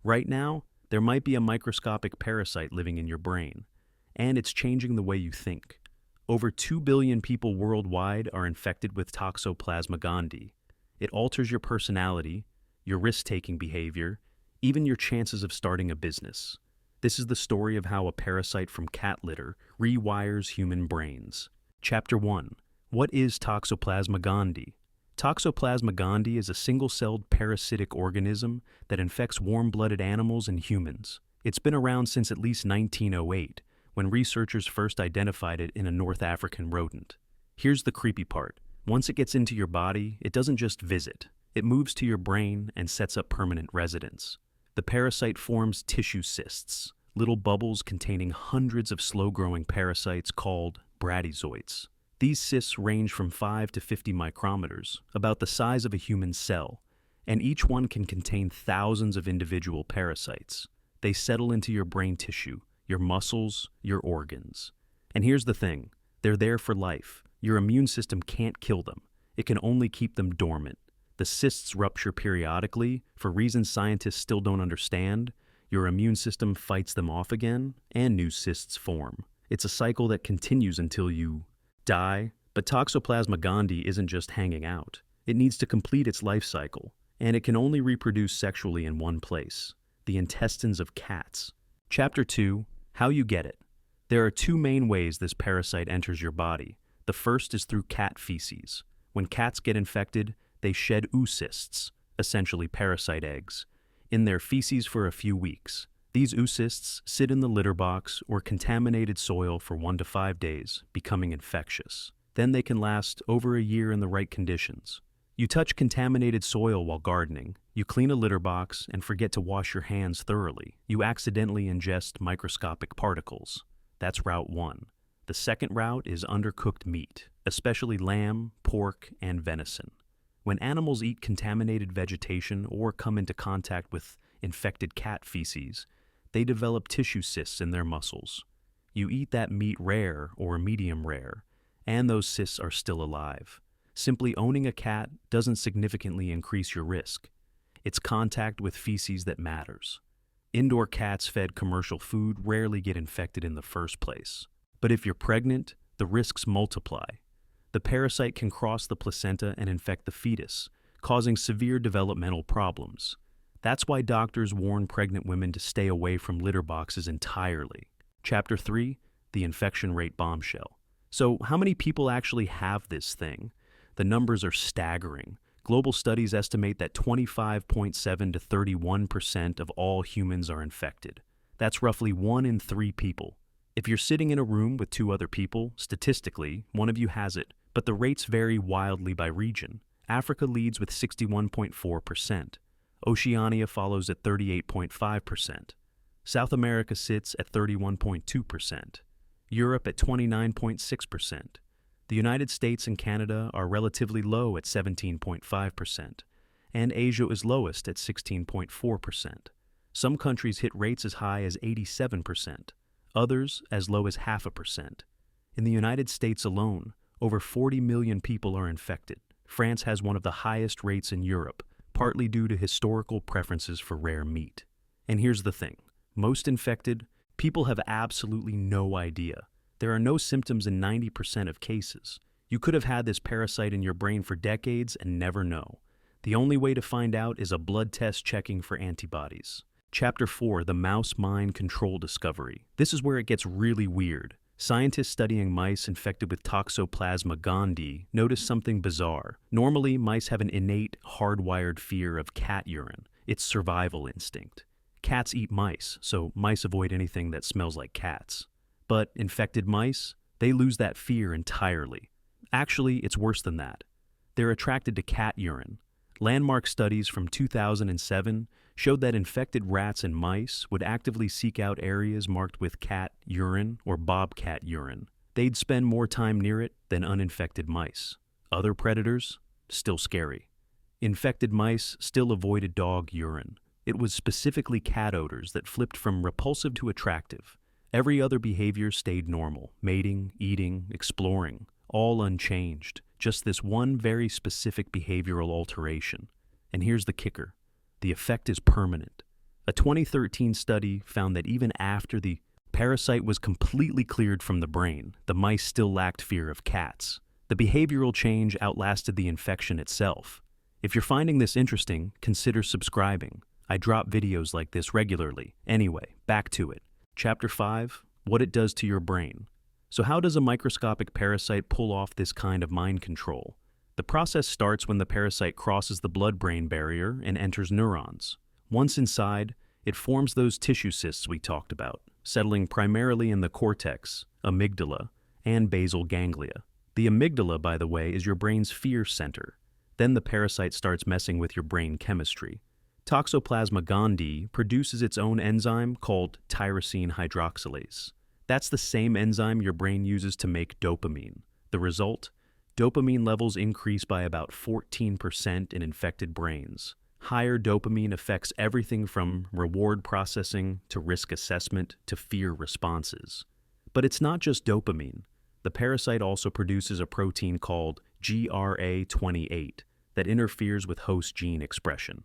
Right now, there might be a microscopic parasite living in your brain, and it's changing the way you think. Over 2 billion people worldwide are infected with Toxoplasma gondii. It alters your personality, your risk-taking behavior, even your chances of starting a business. This is the story of how a parasite from cat litter rewires human brains. Chapter 1. What is Toxoplasma gondii? Toxoplasma gondii is a single-celled parasitic organism that infects warm-blooded animals and humans. It's been around since at least 1908, when researchers first identified it in a North African rodent. Here's the creepy part. Once it gets into your body, it doesn't just visit. It moves to your brain and sets up permanent residence. The parasite forms tissue cysts, little bubbles containing hundreds of slow-growing parasites called bradyzoites. These cysts range from 5 to 50 micrometers, about the size of a human cell, and each one can contain thousands of individual parasites. They settle into your brain tissue, your muscles, your organs. And here's the thing, they're there for life. Your immune system can't kill them. It can only keep them dormant. The cysts rupture periodically, for reasons scientists still don't understand. Your immune system fights them off again, and new cysts form. It's a cycle that continues until you die. But Toxoplasma gondii isn't just hanging out. It needs to complete its life cycle, and it can only reproduce sexually in one place, the intestines of cats. Chapter 2. How you get it. There are two main ways this parasite enters your body. The first is through cat feces. When cats get infected, they shed oocysts, essentially parasite eggs, in their feces for a few weeks. These oocysts sit in the litter box or contaminated soil for 1 to 5 days, becoming infectious. Then they can last over a year in the right conditions. You touch contaminated soil while gardening, you clean a litter box and forget to wash your hands thoroughly. You accidentally ingest microscopic particles. That's route 1. The second route is undercooked meat, especially lamb, pork, and venison. When animals eat contaminated vegetation or come into contact with infected cat feces, they develop tissue cysts in their muscles. You eat that meat rare or medium rare, and those cysts are still alive. Simply owning a cat doesn't significantly increase your risk. It's contact with feces that matters. Indoor cats fed commercial food rarely get infected in the first place. But if you're pregnant, the risks multiply. The parasite can cross the placenta and infect the fetus, causing severe developmental problems. That's why doctors warn pregnant women to stay away from litter boxes entirely. Chapter 3. The infection rate bombshell. So, how many people actually have this thing? The numbers are staggering. Global studies estimate that 25.7 to 31% of all humans are infected. That's roughly 1 in 3 people. If you're sitting in a room with 2 other people, statistically, one of you has it, but the rates vary wildly by region. Africa leads with 61.4%. Oceania follows at 38.5%. South America sits at 31.2%. Europe at 29.6%. The United States and Canada are relatively low at 17.5%, and Asia is lowest at 16.4%. Some countries hit rates as high as 87%, others as low as 0.5%. In the United States alone, over 40 million people are infected. France has one of the highest rates in Europe, partly due to historical preferences for rare meat. And here's the thing. Most infected, people have absolutely no idea. There are no symptoms in 90% of cases. You could have had this parasite in your brain for decades and never know. The only way to find out is a blood test checking for antibodies. Chapter 4. The mouse mind control discovery. This is where it gets really weird. Scientists studying mice infected with Toxoplasma gondii noticed something bizarre. Normally, mice have an innate, hardwired fear of cat urine. It's survival instinct. Cats eat mice, so mice avoid anything that smells like cats. But infected mice, they lose that fear entirely. Actually, it's worse than that. They're attracted to cat urine. Landmark studies from 2007 showed that infected rats and mice would actively seek out areas marked with cat urine or bobcat urine. They'd spend more time near it than uninfected mice. Other predators? Still scary. Infected mice still avoided dog urine. It was specifically cat odors that flipped from repulsive to attractive. Every other behavior stayed normal. Mating, eating, exploring, all unchanged. Just this one very specific behavioral alteration. And here's the kicker. The effect is permanent. A 2013 study found that even after the parasite was completely cleared from the brain, the mice still lacked fear of cats. The behavioral change outlasted the infection itself. If you're finding this interesting, consider subscribing. I drop videos like this regularly. Anyway, back to it. Chapter 5, What it does to your brain. So how does a microscopic parasite pull off this kind of mind control? The process starts when the parasite crosses the blood-brain barrier and enters neurons. Once inside, it forms those tissue cysts we talked about, settling primarily in the cortex, amygdala, and basal ganglia. The amygdala, by the way, is your brain's fear center. Then the parasite starts messing with your brain chemistry. Toxoplasma gondii produces its own enzyme called tyrosine hydroxylase. That's the same enzyme your brain uses to make dopamine. The result? Dopamine levels increase by about 14% in infected brains. Higher dopamine affects everything from reward processing to risk assessment to fear responses. But it's not just dopamine. The parasite also produces a protein called GRA28 that interferes with host gene expression.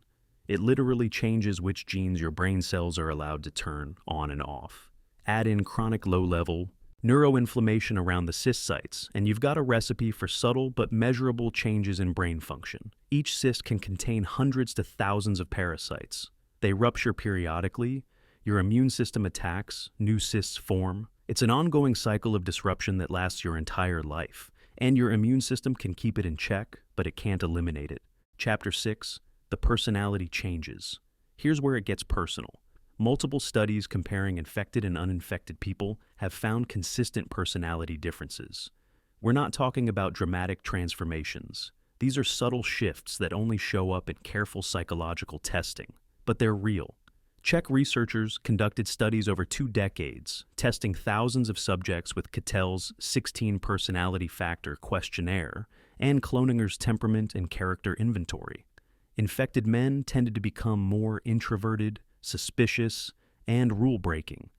It literally changes which genes your brain cells are allowed to turn on and off. Add in chronic low-level neuroinflammation around the cyst sites, and you've got a recipe for subtle but measurable changes in brain function. Each cyst can contain hundreds to thousands of parasites. They rupture periodically, your immune system attacks, new cysts form. It's an ongoing cycle of disruption that lasts your entire life, and your immune system can keep it in check, but it can't eliminate it. Chapter 6, The Personality Changes. Here's where it gets personal. Multiple studies comparing infected and uninfected people have found consistent personality differences. We're not talking about dramatic transformations. These are subtle shifts that only show up in careful psychological testing, but they're real. Czech researchers conducted studies over 2 decades, testing thousands of subjects with Kittel's 16 personality factor questionnaire and Cloninger's temperament and character inventory. Infected men tended to become more introverted, suspicious, and rule-breaking.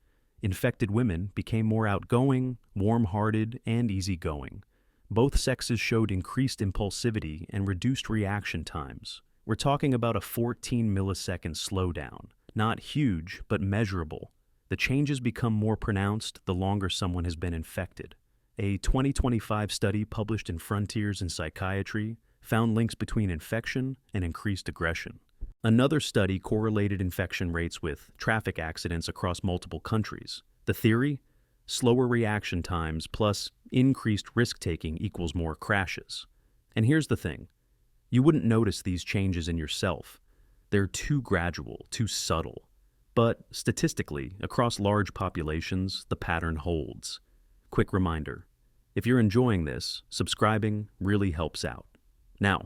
Infected women became more outgoing, warm-hearted, and easygoing. Both sexes showed increased impulsivity and reduced reaction times. We're talking about a 14-millisecond slowdown. Not huge, but measurable. The changes become more pronounced the longer someone has been infected. A 2025 study published in Frontiers in Psychiatry found links between infection and increased aggression. Another study correlated infection rates with traffic accidents across multiple countries. The theory? Slower reaction times plus increased risk-taking equals more crashes. And here's the thing. You wouldn't notice these changes in yourself. They're too gradual, too subtle. But statistically, across large populations, the pattern holds. Quick reminder, if you're enjoying this, subscribing really helps out. Now,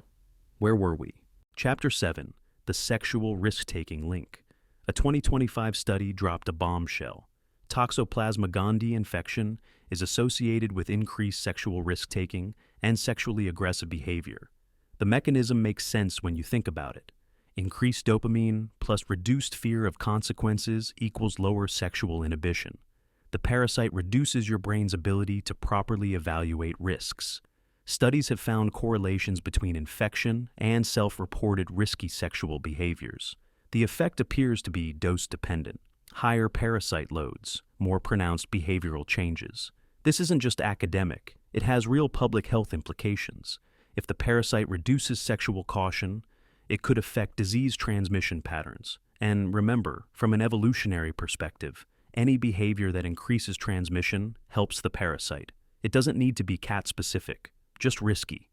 where were we? Chapter 7. The sexual risk-taking link. A 2025 study dropped a bombshell. Toxoplasma gondii infection is associated with increased sexual risk-taking and sexually aggressive behavior. The mechanism makes sense when you think about it. Increased dopamine plus reduced fear of consequences equals lower sexual inhibition. The parasite reduces your brain's ability to properly evaluate risks. Studies have found correlations between infection and self-reported risky sexual behaviors. The effect appears to be dose-dependent. Higher parasite loads, more pronounced behavioral changes. This isn't just academic. It has real public health implications. If the parasite reduces sexual caution, it could affect disease transmission patterns. And remember, from an evolutionary perspective, any behavior that increases transmission helps the parasite. It doesn't need to be cat-specific. Just risky.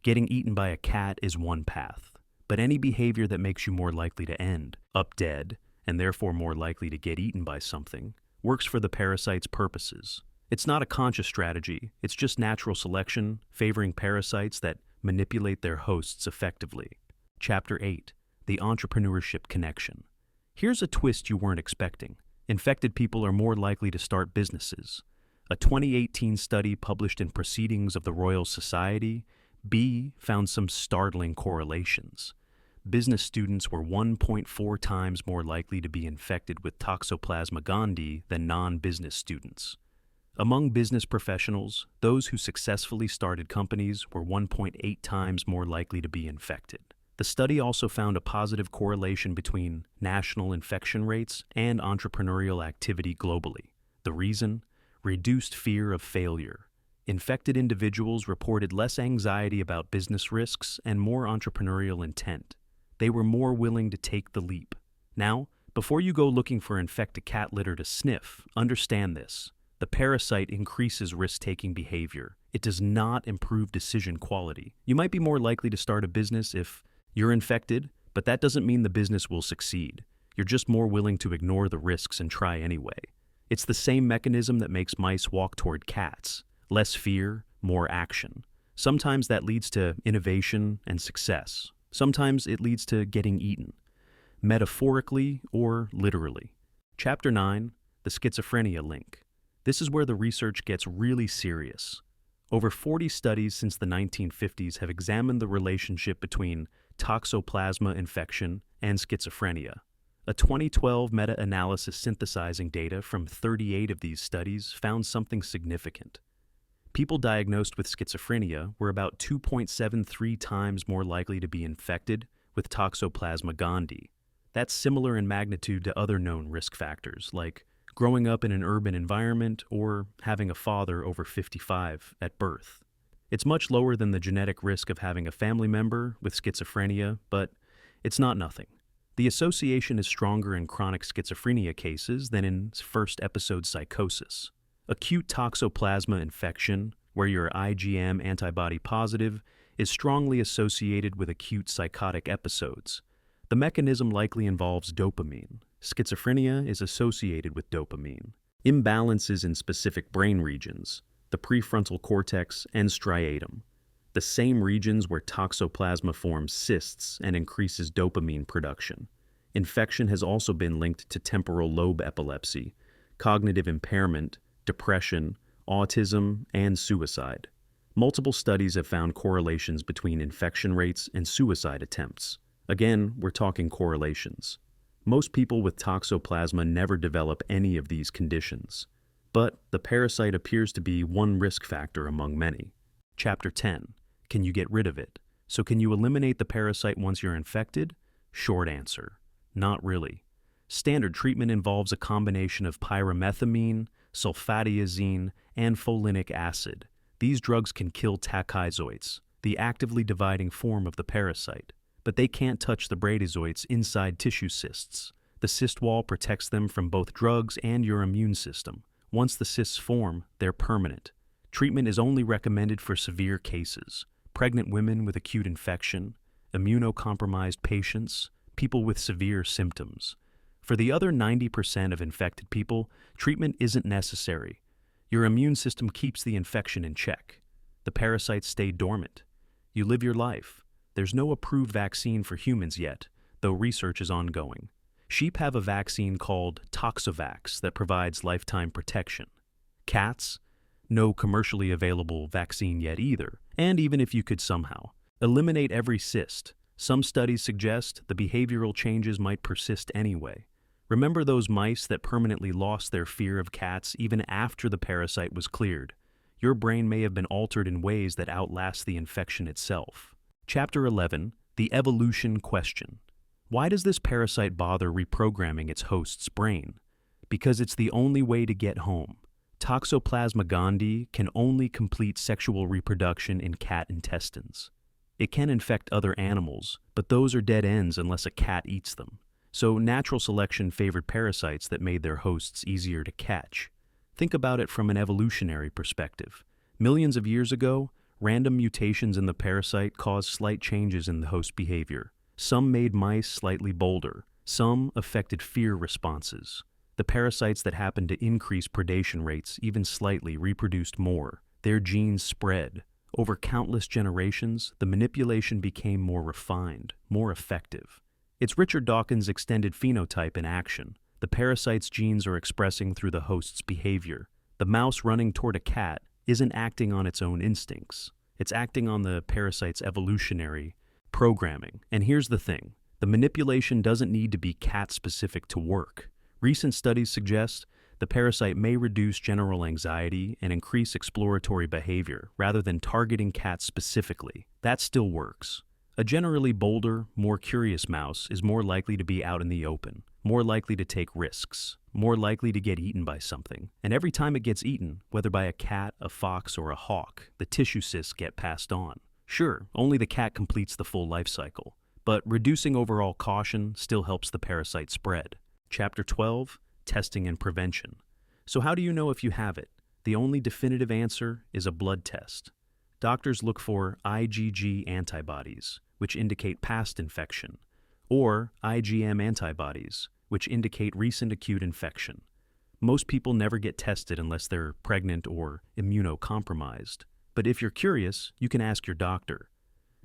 Getting eaten by a cat is one path, but any behavior that makes you more likely to end up dead, and therefore more likely to get eaten by something, works for the parasite's purposes. It's not a conscious strategy, it's just natural selection, favoring parasites that manipulate their hosts effectively. Chapter 8. The Entrepreneurship Connection. Here's a twist you weren't expecting. Infected people are more likely to start businesses. A 2018 study published in Proceedings of the Royal Society, B, found some startling correlations. Business students were 1.4 times more likely to be infected with Toxoplasma gondii than non-business students. Among business professionals, those who successfully started companies were 1.8 times more likely to be infected. The study also found a positive correlation between national infection rates and entrepreneurial activity globally. The reason? Reduced fear of failure. Infected individuals reported less anxiety about business risks and more entrepreneurial intent. They were more willing to take the leap. Now, before you go looking for infected cat litter to sniff, understand this. The parasite increases risk-taking behavior. It does not improve decision quality. You might be more likely to start a business if you're infected, but that doesn't mean the business will succeed. You're just more willing to ignore the risks and try anyway. It's the same mechanism that makes mice walk toward cats. Less fear, more action. Sometimes that leads to innovation and success. Sometimes it leads to getting eaten, metaphorically or literally. Chapter 9, the schizophrenia link. This is where the research gets really serious. Over 40 studies since the 1950s have examined the relationship between Toxoplasma infection and schizophrenia. A 2012 meta-analysis synthesizing data from 38 of these studies found something significant. People diagnosed with schizophrenia were about 2.73 times more likely to be infected with Toxoplasma gondii. That's similar in magnitude to other known risk factors, like growing up in an urban environment or having a father over 55 at birth. It's much lower than the genetic risk of having a family member with schizophrenia, but it's not nothing. The association is stronger in chronic schizophrenia cases than in first episode psychosis. Acute Toxoplasma infection, where you're IgM antibody positive, is strongly associated with acute psychotic episodes. The mechanism likely involves dopamine. Schizophrenia is associated with dopamine. Imbalances in specific brain regions, the prefrontal cortex and striatum, the same regions where Toxoplasma forms cysts and increases dopamine production. Infection has also been linked to temporal lobe epilepsy, cognitive impairment, depression, autism, and suicide. Multiple studies have found correlations between infection rates and suicide attempts. Again, we're talking correlations. Most people with Toxoplasma never develop any of these conditions, but the parasite appears to be one risk factor among many. Chapter 10. Can you get rid of it? So can you eliminate the parasite once you're infected? Short answer. Not really. Standard treatment involves a combination of pyrimethamine, sulfadiazine, and folinic acid. These drugs can kill tachyzoites, the actively dividing form of the parasite, but they can't touch the bradyzoites inside tissue cysts. The cyst wall protects them from both drugs and your immune system. Once the cysts form, they're permanent. Treatment is only recommended for severe cases: pregnant women with acute infection, immunocompromised patients, people with severe symptoms. For the other 90% of infected people, treatment isn't necessary. Your immune system keeps the infection in check. The parasites stay dormant. You live your life. There's no approved vaccine for humans yet, though research is ongoing. Sheep have a vaccine called Toxovax that provides lifetime protection. Cats? No commercially available vaccine yet either. And even if you could somehow eliminate every cyst, some studies suggest the behavioral changes might persist anyway. Remember those mice that permanently lost their fear of cats even after the parasite was cleared? Your brain may have been altered in ways that outlast the infection itself. Chapter 11. The evolution question. Why does this parasite bother reprogramming its host's brain? Because it's the only way to get home. Toxoplasma gondii can only complete sexual reproduction in cat intestines. It can infect other animals, but those are dead ends unless a cat eats them. So natural selection favored parasites that made their hosts easier to catch. Think about it from an evolutionary perspective. Millions of years ago, random mutations in the parasite caused slight changes in the host behavior. Some made mice slightly bolder. Some affected fear responses. The parasites that happened to increase predation rates even slightly reproduced more. Their genes spread. Over countless generations, the manipulation became more refined, more effective. It's Richard Dawkins' extended phenotype in action. The parasite's genes are expressing through the host's behavior. The mouse running toward a cat isn't acting on its own instincts. It's acting on the parasite's evolutionary programming. And here's the thing. The manipulation doesn't need to be cat-specific to work. Recent studies suggest the parasite may reduce general anxiety and increase exploratory behavior rather than targeting cats specifically. That still works. A generally bolder, more curious mouse is more likely to be out in the open, more likely to take risks, more likely to get eaten by something. And every time it gets eaten, whether by a cat, a fox, or a hawk, the tissue cysts get passed on. Sure, only the cat completes the full life cycle, but reducing overall caution still helps the parasite spread. Chapter 12, Testing and Prevention. So how do you know if you have it? The only definitive answer is a blood test. Doctors look for IgG antibodies, which indicate past infection, or IgM antibodies, which indicate recent acute infection. Most people never get tested unless they're pregnant or immunocompromised. But if you're curious, you can ask your doctor.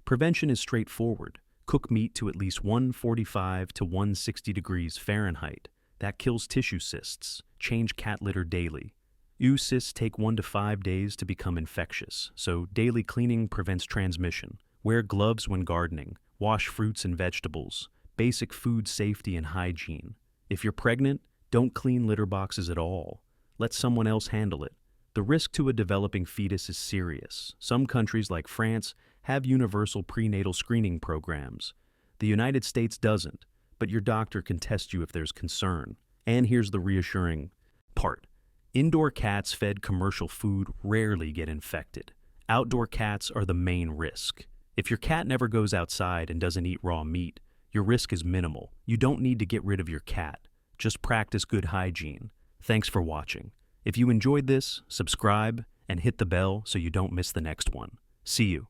Prevention is straightforward. Cook meat to at least 145 to 160 degrees Fahrenheit. That kills tissue cysts. Change cat litter daily. Cysts take 1 to 5 days to become infectious, so daily cleaning prevents transmission. Wear gloves when gardening. Wash fruits and vegetables. Basic food safety and hygiene. If you're pregnant, don't clean litter boxes at all. Let someone else handle it. The risk to a developing fetus is serious. Some countries like France have universal prenatal screening programs. The United States doesn't, but your doctor can test you if there's concern. And here's the reassuring part. Indoor cats fed commercial food rarely get infected. Outdoor cats are the main risk. If your cat never goes outside and doesn't eat raw meat, your risk is minimal. You don't need to get rid of your cat. Just practice good hygiene. Thanks for watching. If you enjoyed this, subscribe and hit the bell so you don't miss the next one. See you.